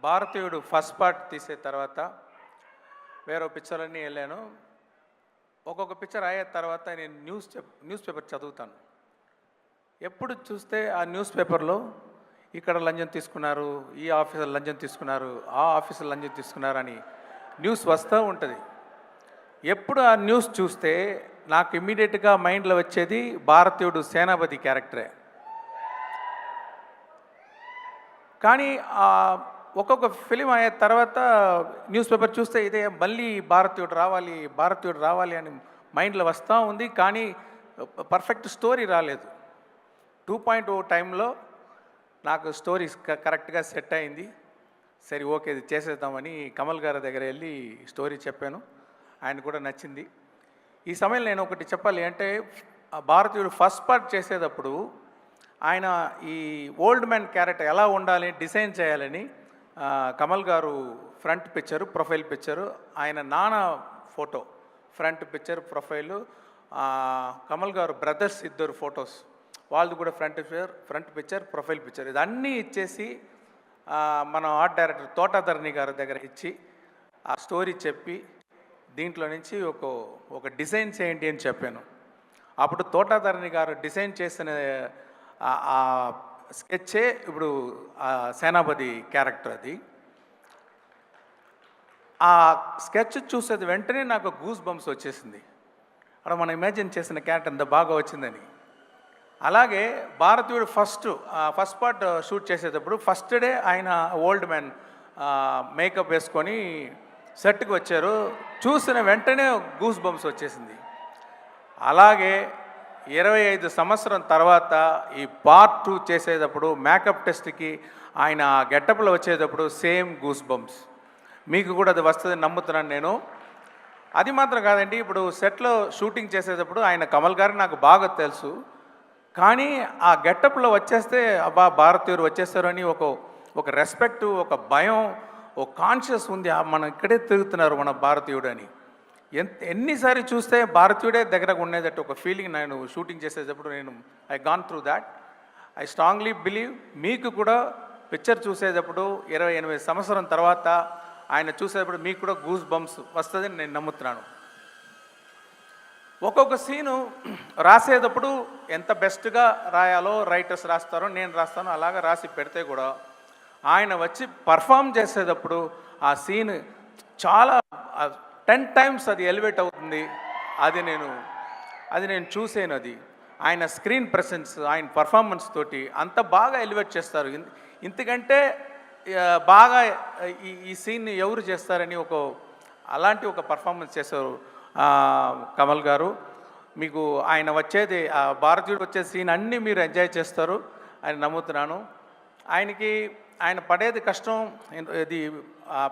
భారతీయుడు first part తీసే తర్వాత వేరే పిక్చర్లన్నీ వెళ్ళాను. ఒక్కొక్క పిక్చర్ అయ్యే తర్వాత నేను న్యూస్ పేపర్ చదువుతాను. ఎప్పుడు చూస్తే ఆ న్యూస్ పేపర్లో ఇక్కడ లంచం తీసుకున్నారు, ఈ ఆఫీసర్ లంచం తీసుకున్నారు, ఆ ఆఫీసర్ లంచం తీసుకున్నారు అని న్యూస్ వస్తూ ఉంటుంది. ఎప్పుడు ఆ న్యూస్ చూస్తే నాకు ఇమ్మీడియట్గా మైండ్లో వచ్చేది భారతీయుడు సేనాపతి క్యారెక్టరే. కానీ ఒక్కొక్క ఫిలిం అయ్యే తర్వాత న్యూస్ పేపర్ చూస్తే ఇదే మళ్ళీ భారతీయుడు రావాలి అని మైండ్లో వస్తూ ఉంది. కానీ పర్ఫెక్ట్ స్టోరీ రాలేదు. 2.0 టైంలో నాకు స్టోరీ కరెక్ట్గా సెట్ అయింది. సరే ఓకే ఇది చేసేద్దామని కమల్ గారి దగ్గర వెళ్ళి స్టోరీ చెప్పాను. ఆయన కూడా నచ్చింది. ఈ సమయంలో నేను ఒకటి చెప్పాలి అంటే, భారతీయుడు ఫస్ట్ పార్ట్ చేసేటప్పుడు ఆయన ఈ ఓల్డ్ మ్యాన్ క్యారెక్టర్ ఎలా ఉండాలి డిజైన్ చేయాలని కమల్ గారు ఫ్రంట్ పిక్చరు, ప్రొఫైల్ పిక్చరు, ఆయన నాన్న photo front picture, profile, Kamal గారు బ్రదర్స్ ఇద్దరు ఫొటోస్ వాళ్ళది కూడా ఫ్రంట్ పిక్చర్, ప్రొఫైల్ పిక్చర్ ఇదన్నీ ఇచ్చేసి మన ఆర్ట్ డైరెక్టర్ తోటాధరణి గారి దగ్గర ఇచ్చి ఆ స్టోరీ చెప్పి దీంట్లో నుంచి ఒక డిజైన్ చేయండి అని చెప్పాను. అప్పుడు తోటాధరణి గారు డిజైన్ చేసిన ఆ స్కెచ్చే ఇప్పుడు సేనాపతి క్యారెక్టర్. అది ఆ స్కెచ్ చూసేది వెంటనే నాకు గూస్ బంప్స్ వచ్చేసింది. అక్కడ మనం ఇమాజిన్ చేసిన క్యారెక్టర్ ఎంత బాగా వచ్చిందని. అలాగే భారతీయుడు ఫస్ట్ పార్ట్ షూట్ చేసేటప్పుడు ఫస్ట్ డే ఆయన ఓల్డ్ మ్యాన్ మేకప్ వేసుకొని సెట్కి వచ్చారు. చూసిన వెంటనే గూస్ బంప్స్ వచ్చేసింది. అలాగే 25 సంవత్సరం తర్వాత ఈ పార్ట్ 2 చేసేటప్పుడు మేకప్ టెస్ట్కి ఆయన గెటప్లో వచ్చేటప్పుడు సేమ్ గూస్ బంప్స్. మీకు కూడా అది వస్తుందని నమ్ముతున్నాను నేను. అది మాత్రం కాదండి, ఇప్పుడు సెట్లో షూటింగ్ చేసేటప్పుడు ఆయన కమల్ గారు నాకు బాగా తెలుసు. కానీ ఆ గెటప్లో వచ్చేస్తే అబ్బా భారతీయుడు వచ్చేస్తారు అని ఒక రెస్పెక్ట్, ఒక భయం, ఒక కాన్షియస్ ఉంది. మనం ఇక్కడే తిరుగుతున్నారు మన భారతీయుడు అని. ఎన్నిసారి చూస్తే భారతీయుడే దగ్గరకు ఉండేటట్టు ఒక ఫీలింగ్ నేను షూటింగ్ చేసేటప్పుడు I gone through that. I strongly believe మీకు కూడా పిక్చర్ చూసేటప్పుడు 28 సంవత్సరం తర్వాత ఆయన చూసేటప్పుడు మీకు కూడా గూస్ బంప్స్ వస్తుందని నేను నమ్ముతున్నాను. ఒక్కొక్క సీను రాసేటప్పుడు ఎంత బెస్ట్గా రాయాలో రైటర్స్ రాస్తారో నేను రాస్తాను. అలాగా రాసి పెడితే కూడా ఆయన వచ్చి పర్ఫామ్ చేసేటప్పుడు ఆ సీన్ చాలా 10 టైమ్స్ అది ఎలివేట్ అవుతుంది. అది నేను చూసాను. అది ఆయన స్క్రీన్ ప్రెసెన్స్, ఆయన పర్ఫార్మెన్స్ తోటి అంత బాగా ఎలివేట్ చేస్తారు. ఇంతకంటే బాగా ఈ సీన్ని ఎవరు చేస్తారని అలాంటి ఒక పర్ఫార్మెన్స్ చేశారు కమల్ గారు. మీకు ఆయన వచ్చేది భారతీయుడు వచ్చే సీన్ అన్నీ మీరు ఎంజాయ్ చేస్తారు అని నమ్ముతున్నాను. ఆయన పడేది కష్టం. ఇది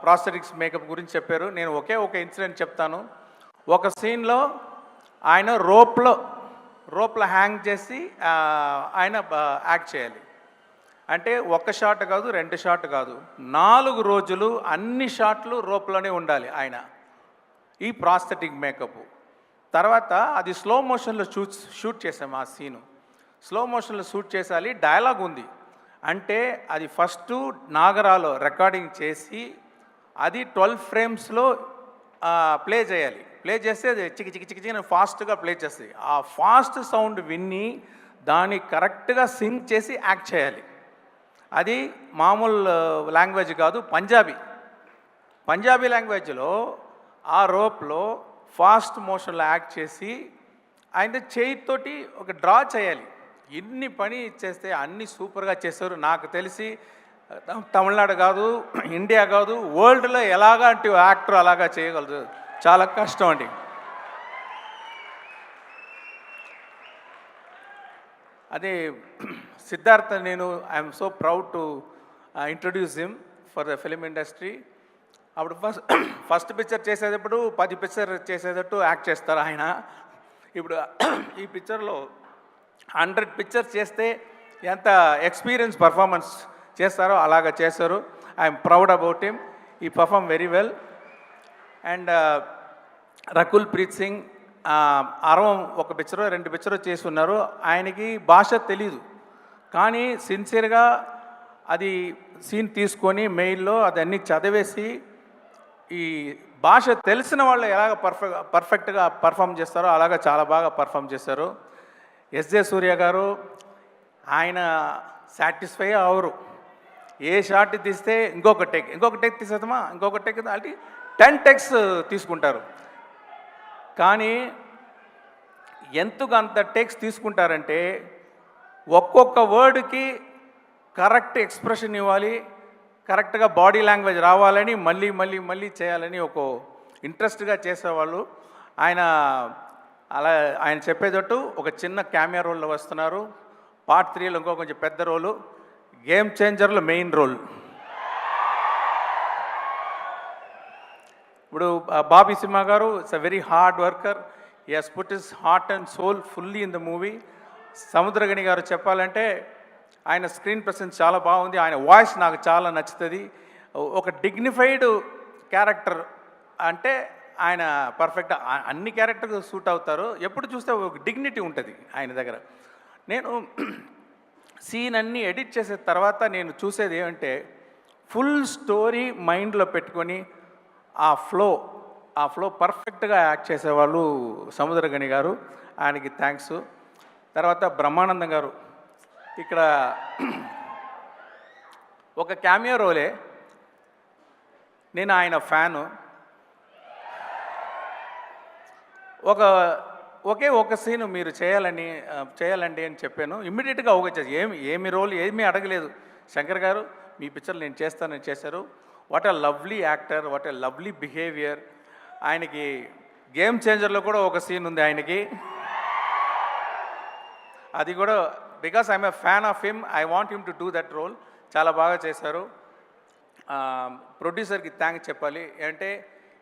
ప్రాస్థెటిక్స్ మేకప్ గురించి చెప్పారు. నేను ఒక ఇన్సిడెంట్ చెప్తాను. ఒక సీన్లో ఆయన రోప్లో హ్యాంగ్ చేసి ఆయన యాక్ట్ చేయాలి. అంటే 1 షాట్ కాదు, 2 షాట్ కాదు, 4 రోజులు అన్ని షాట్లు రోప్లోనే ఉండాలి ఆయన. ఈ ప్రాస్థెటిక్ మేకప్ తర్వాత అది స్లో మోషన్లో షూట్ చేసాము. ఆ సీను స్లో మోషన్లో షూట్ చేసాలి. డైలాగ్ ఉంది అంటే అది ఫస్ట్ నాగరాలో రికార్డింగ్ చేసి అది 12 ఫ్రేమ్స్లో ప్లే చేయాలి. ప్లే చేస్తే అది చికి ఫాస్ట్గా ప్లే చేస్తుంది. ఆ ఫాస్ట్ సౌండ్ విని దాన్ని కరెక్ట్గా సింక్ చేసి యాక్ట్ చేయాలి. అది మామూలు లాంగ్వేజ్ కాదు, పంజాబీ లాంగ్వేజ్లో ఆ రోప్లో ఫాస్ట్ మోషన్లో యాక్ట్ చేసి ఆయన చేయితోటి ఒక డ్రా చేయాలి. ఇన్ని పని చేస్తే అన్నీ సూపర్గా చేశారు. నాకు తెలిసి తమిళనాడు కాదు, ఇండియా కాదు, వరల్డ్లో ఎలాగంటి యాక్టర్ అలాగా చేయగలరు. చాలా కష్టం అండి. అదే Siddhartha, I'm so proud to introduce him for the film industry. అప్పుడు ఫస్ట్ పిక్చర్ చేసేటప్పుడు 10 పిక్చర్ చేసేటట్టు యాక్ట్ చేస్తారు ఆయన. ఇప్పుడు ఈ పిక్చర్లో 100 పిక్చర్స్ చేస్తే ఎంత ఎక్స్పీరియన్స్ పర్ఫార్మెన్స్ చేస్తారో అలాగా చేస్తారు. I'm proud about him. He perform very well. And Rakul Preet Singh అరవం 1 పిక్చరో 2 పిక్చరో చేసి ఉన్నారు. ఆయనకి భాష తెలీదు, కానీ సిన్సియర్గా అది సీన్ తీసుకొని మెయిల్లో అదన్నీ చదివేసి ఈ భాష తెలిసిన వాళ్ళు ఎలాగ పర్ఫెక్ట్గా పర్ఫామ్ చేస్తారో అలాగా చాలా బాగా పర్ఫామ్ చేశారు. ఎస్జే సూర్య గారు ఆయన సాటిస్ఫై అవరు. ఏ షాట్ తీస్తే ఇంకొక టెక్ తీసేద్దామా, ఇంకొక టెక్ అంటే 10 టెక్స్ తీసుకుంటారు. కానీ ఎందుకు అంత టెక్స్ తీసుకుంటారంటే ఒక్కొక్క వర్డ్కి కరెక్ట్ ఎక్స్ప్రెషన్ ఇవ్వాలి, కరెక్ట్గా బాడీ లాంగ్వేజ్ రావాలని మళ్ళీ మళ్ళీ మళ్ళీ చేయాలని ఒక ఇంట్రెస్ట్గా చేసేవాళ్ళు. ఆయన చెప్పేటట్టు ఒక చిన్న క్యామియా రోల్లో వస్తున్నారు. పార్ట్ 3లో ఇంకో కొంచెం పెద్ద రోలు, గేమ్ చేంజర్లో మెయిన్ రోల్. ఇప్పుడు బాబీ సింహ గారు it's a very hard worker. He has put his heart and soul fully in the movie. Samuthirakani గారు చెప్పాలంటే ఆయన స్క్రీన్ ప్రెసెన్స్ చాలా బాగుంది. ఆయన వాయిస్ నాకు చాలా నచ్చుతుంది. ఒక డిగ్నిఫైడ్ క్యారెక్టర్ అంటే ఆయన పర్ఫెక్ట్ అన్ని క్యారెక్టర్కి సూట్ అవుతారు. ఎప్పుడు చూస్తే ఒక డిగ్నిటీ ఉంటుంది ఆయన దగ్గర. నేను సీన్ అన్నీ ఎడిట్ చేసిన తర్వాత నేను చూసేది ఏమంటే ఫుల్ స్టోరీ మైండ్లో పెట్టుకొని ఆ ఫ్లో పర్ఫెక్ట్గా యాక్ట్ చేసేవాళ్ళు సముద్రగని గారు. ఆయనకి థ్యాంక్స్. తర్వాత బ్రహ్మానందం గారు ఇక్కడ ఒక క్యామియో రోలే. నేను ఆయన ఫ్యాను. ఒక సీను మీరు చేయాలండి అని చెప్పాను. ఇమ్మీడియట్గా ఏమి రోల్ ఏమీ అడగలేదు. శంకర్ గారు మీ పిక్చర్ నేను చేస్తానని చేశారు. What a lovely actor, what a lovely behaviour. ఆయనకి గేమ్ చేంజర్లో కూడా ఒక సీన్ ఉంది ఆయనకి. అది కూడా because I'm a fan of him, I want him to do that role. చాలా బాగా చేశారు. ప్రొడ్యూసర్కి థ్యాంక్స్ చెప్పాలి. అంటే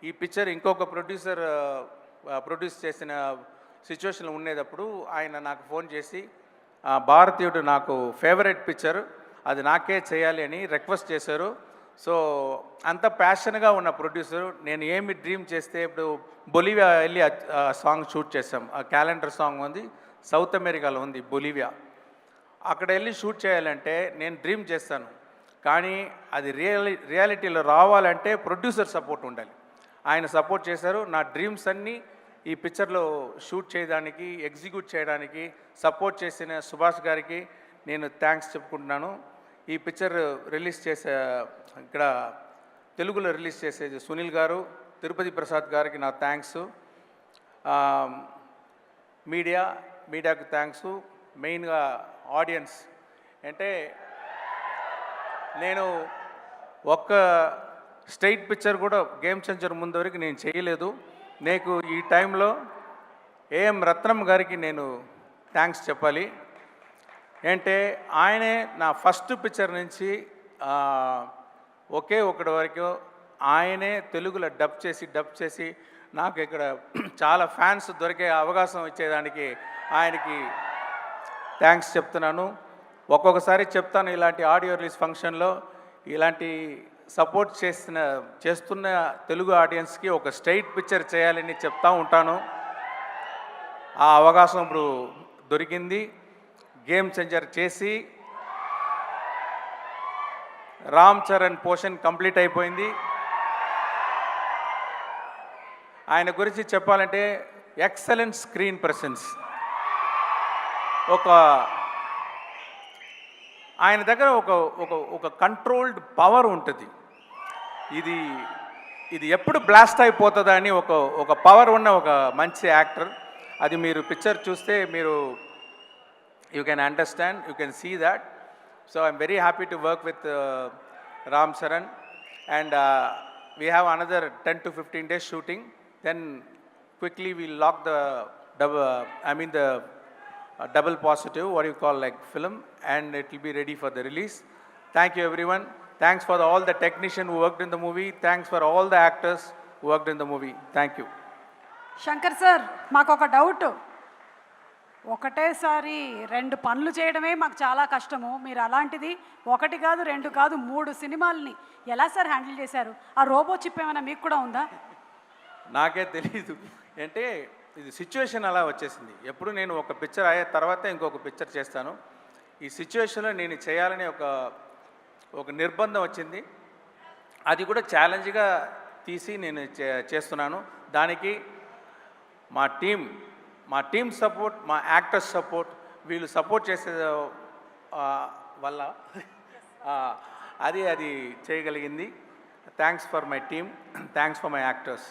ఈ పిక్చర్ ఇంకొక ప్రొడ్యూస్ చేసిన సిచ్యువేషన్లో ఉండేటప్పుడు ఆయన నాకు ఫోన్ చేసి భారతీయుడు నాకు ఫేవరెట్ పిక్చర్, అది నాకే చేయాలి అని రిక్వెస్ట్ చేశారు. సో అంత ప్యాషన్గా ఉన్న ప్రొడ్యూసర్. నేను ఏమి డ్రీమ్ చేస్తే ఇప్పుడు బొలివియా వెళ్ళి సాంగ్ షూట్ చేసాం. ఆ క్యాలెండర్ సాంగ్ ఉంది, సౌత్ అమెరికాలో ఉంది బొలివియా. అక్కడ వెళ్ళి షూట్ చేయాలంటే నేను డ్రీమ్ చేస్తాను, కానీ అది రియాలిటీలో రావాలంటే ప్రొడ్యూసర్ సపోర్ట్ ఉండాలి. ఆయన సపోర్ట్ చేశారు. నా డ్రీమ్స్ అన్నీ ఈ పిక్చర్లో షూట్ చేయడానికి, ఎగ్జిక్యూట్ చేయడానికి సపోర్ట్ చేసిన సుభాష్ గారికి నేను థ్యాంక్స్ చెప్పుకుంటున్నాను. ఈ పిక్చర్ ఇక్కడ తెలుగులో రిలీజ్ చేసేది సునీల్ గారు, తిరుపతి ప్రసాద్ గారికి నా థ్యాంక్స్. మీడియాకు థ్యాంక్స్. మెయిన్గా ఆడియన్స్. అంటే నేను ఒక్క స్టేట్ పిక్చర్ కూడా గేమ్ చేంజర్ ముందు వరకు నేను చేయలేదు. నీకు ఈ టైంలో ఏఎం రత్నం గారికి నేను థ్యాంక్స్ చెప్పాలి. అంటే ఆయనే నా ఫస్ట్ పిక్చర్ నుంచి ఒకటి వరకు ఆయనే తెలుగులో డబ్ చేసి నాకు ఇక్కడ చాలా ఫ్యాన్స్ దొరికే అవకాశం ఇచ్చేదానికి ఆయనకి థ్యాంక్స్ చెప్తున్నాను. ఒక్కొక్కసారి చెప్తాను ఇలాంటి ఆడియో రిలీజ్ ఫంక్షన్లో ఇలాంటి సపోర్ట్ చేస్తున్న తెలుగు ఆడియన్స్కి ఒక స్ట్రైట్ పిక్చర్ చేయాలని చెప్తూ ఉంటాను. ఆ అవకాశం ఇప్పుడు దొరికింది. గేమ్ చేంజర్ చేసి రామ్ చరణ్ పోర్షన్ కంప్లీట్ అయిపోయింది. ఆయన గురించి చెప్పాలంటే ఎక్సలెంట్ స్క్రీన్ ప్రెసెన్స్. ఆయన దగ్గర ఒక కంట్రోల్డ్ పవర్ ఉంటుంది. ఇది ఎప్పుడు బ్లాస్ట్ అయిపోతుందా అని ఒక పవర్ ఉన్న ఒక మంచి యాక్టర్. అది మీరు పిక్చర్ చూస్తే మీరు you can understand, you can see that. So I'm very happy to work with Ram Charan. And we have another 10 to 15 days shooting. Then quickly we'll lock the double positive, what you call like film, and it will be ready for the release. Thank you everyone. Thanks for all the technicians who worked in the movie. Thanks for all the actors who worked in the movie. Thank you. Shankar sir, మాకు ఒక doubt. ఒకటేసారి 2 పనులు చేయడమే మాకు చాలా కష్టము. మీరు అలాంటిది 1 కాదు 2 కాదు 3 సినిమాలని ఎలా సార్ హ్యాండిల్ చేశారు? ఆ రోబో చిప్ ఏమైనా మీకు కూడా ఉందా? నాకే తెలీదు. అంటే ఇది సిచ్యువేషన్ అలా వచ్చేసింది. ఎప్పుడు నేను ఒక పిక్చర్ అయ్యే తర్వాత ఇంకొక పిక్చర్ చేస్తాను. ఈ సిచ్యువేషన్లో నేను చేయాలని ఒక ఒక నిర్బంధం వచ్చింది. అది కూడా ఛాలెంజ్గా తీసి నేను చేస్తున్నాను. దానికి మా టీం సపోర్ట్, మా యాక్టర్స్ సపోర్ట్, వీళ్ళు సపోర్ట్ చేసే వల్ల అది చేయగలిగింది. Thanks for my team, thanks for my actors.